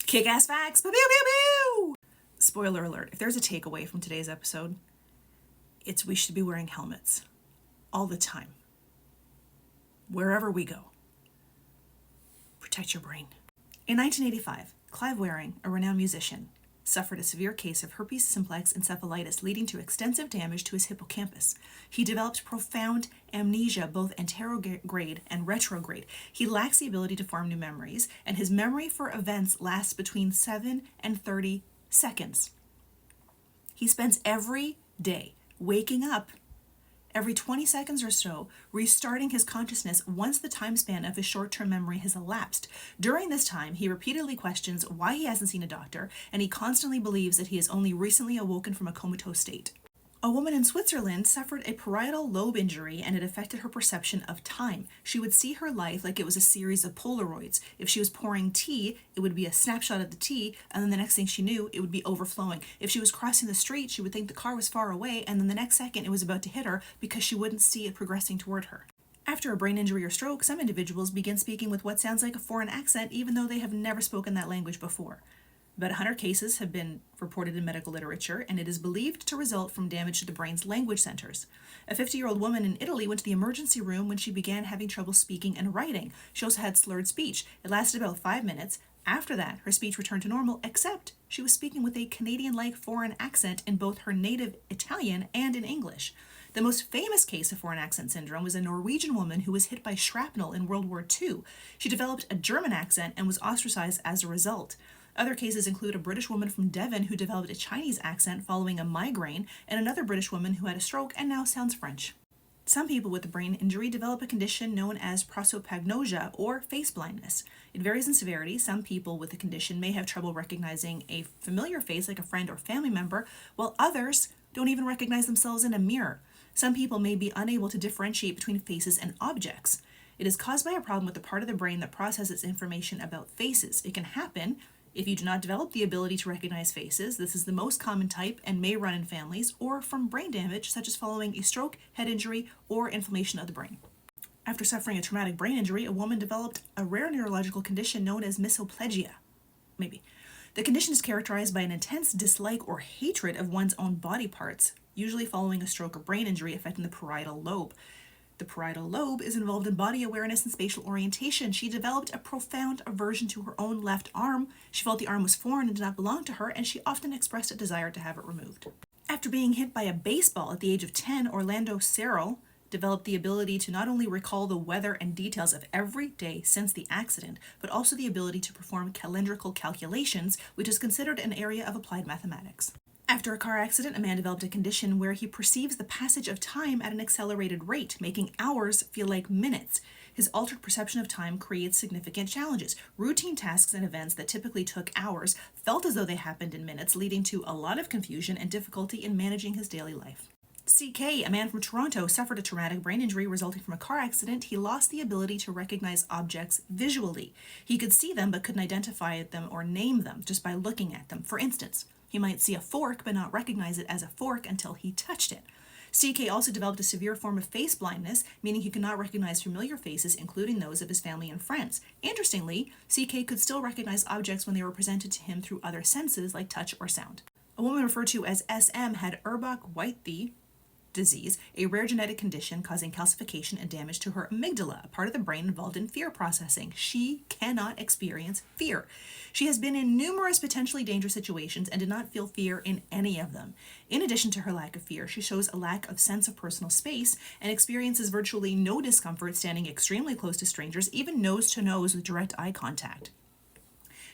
Kick-ass facts. Pew, pew, pew. Spoiler alert, if there's a takeaway from today's episode, it's we should be wearing helmets all the time. Wherever we go. Protect your brain. In 1985, Clive Wearing, a renowned musician, suffered a severe case of herpes simplex encephalitis, leading to extensive damage to his hippocampus. He developed profound amnesia, both anterograde and retrograde. He lacks the ability to form new memories, and his memory for events lasts between 7 and 30 seconds. He spends every day waking up every 20 seconds or so, restarting his consciousness once the time span of his short-term memory has elapsed. During this time, he repeatedly questions why he hasn't seen a doctor, and he constantly believes that he has only recently awoken from a comatose state. A woman in Switzerland suffered a parietal lobe injury, and it affected her perception of time. She would see her life like it was a series of Polaroids. If she was pouring tea, it would be a snapshot of the tea, and then the next thing she knew, it would be overflowing. If she was crossing the street, she would think the car was far away, and then the next second it was about to hit her because she wouldn't see it progressing toward her. After a brain injury or stroke, some individuals begin speaking with what sounds like a foreign accent, even though they have never spoken that language before. About 100 cases have been reported in medical literature, and it is believed to result from damage to the brain's language centers. A 50-year-old woman in Italy went to the emergency room when she began having trouble speaking and writing. She also had slurred speech. It lasted about 5 minutes. After that, her speech returned to normal, except she was speaking with a Canadian-like foreign accent in both her native Italian and in English. The most famous case of foreign accent syndrome was a Norwegian woman who was hit by shrapnel in World War II. She developed a German accent and was ostracized as a result. Other cases include a British woman from Devon who developed a Chinese accent following a migraine, and another British woman who had a stroke and now sounds French. Some people with a brain injury develop a condition known as prosopagnosia, or face blindness. It varies in severity. Some people with the condition may have trouble recognizing a familiar face like a friend or family member, while others don't even recognize themselves in a mirror. Some people may be unable to differentiate between faces and objects. It is caused by a problem with the part of the brain that processes information about faces. It can happen if you do not develop the ability to recognize faces. This is the most common type and may run in families, or from brain damage such as following a stroke, head injury, or inflammation of the brain. After suffering a traumatic brain injury, a woman developed a rare neurological condition known as mysoplegia. The condition is characterized by an intense dislike or hatred of one's own body parts, usually following a stroke or brain injury affecting the parietal lobe. The parietal lobe is involved in body awareness and spatial orientation. She developed a profound aversion to her own left arm. She felt the arm was foreign and did not belong to her, and she often expressed a desire to have it removed. After being hit by a baseball at the age of 10, Orlando Searle developed the ability to not only recall the weather and details of every day since the accident, but also the ability to perform calendrical calculations, which is considered an area of applied mathematics. After a car accident, a man developed a condition where he perceives the passage of time at an accelerated rate, making hours feel like minutes. His altered perception of time creates significant challenges. Routine tasks and events that typically took hours felt as though they happened in minutes, leading to a lot of confusion and difficulty in managing his daily life. CK, a man from Toronto, suffered a traumatic brain injury resulting from a car accident. He lost the ability to recognize objects visually. He could see them but couldn't identify them or name them just by looking at them. For instance, he might see a fork but not recognize it as a fork until he touched it. CK also developed a severe form of face blindness, meaning he could not recognize familiar faces, including those of his family and friends. Interestingly, CK could still recognize objects when they were presented to him through other senses like touch or sound. A woman referred to as SM had Urbach-Whiteley disease, a rare genetic condition causing calcification and damage to her amygdala, a part of the brain involved in fear processing. She cannot experience fear. She has been in numerous potentially dangerous situations and did not feel fear in any of them. In addition to her lack of fear, she shows a lack of sense of personal space and experiences virtually no discomfort standing extremely close to strangers, even nose to nose with direct eye contact.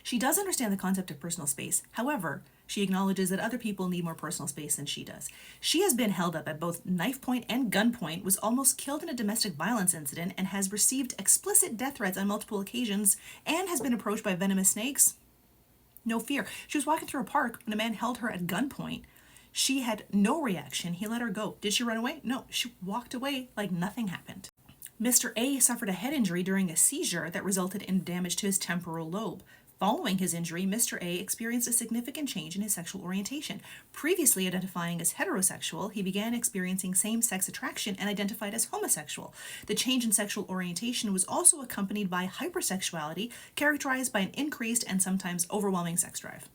She does understand the concept of personal space. However, she acknowledges that other people need more personal space than she does. She has been held up at both knife point and gunpoint, was almost killed in a domestic violence incident, and has received explicit death threats on multiple occasions, and has been approached by venomous snakes. No fear. She was walking through a park when a man held her at gunpoint. She had no reaction. He let her go. Did she run away? No, she walked away like nothing happened. Mr. A suffered a head injury during a seizure that resulted in damage to his temporal lobe. Following his injury, Mr. A experienced a significant change in his sexual orientation. Previously identifying as heterosexual, he began experiencing same-sex attraction and identified as homosexual. The change in sexual orientation was also accompanied by hypersexuality, characterized by an increased and sometimes overwhelming sex drive.